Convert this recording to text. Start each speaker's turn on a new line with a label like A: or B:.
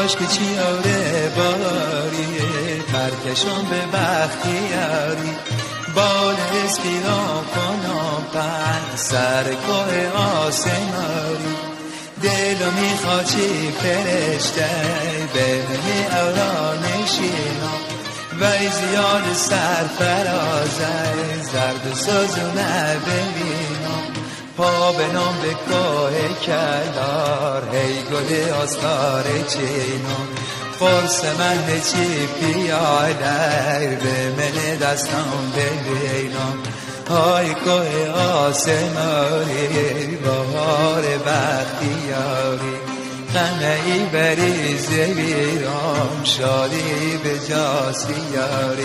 A: کاش که چیاره باریه پرکشان به بختیاری بال اسکیران کنم پن سر کوه آسماری دلو میخواد چی فرشته به منی اورا نشینم ولی زیاد سرفرازه زرد و سازونه ببینم پا بنام به کوه کلار هی گل آستار چینم فرس من چی پیاده به من دستم ببینم های کوه آسماری بهار بختیاری غمه ای بریز ویران شادی به جاسی یاری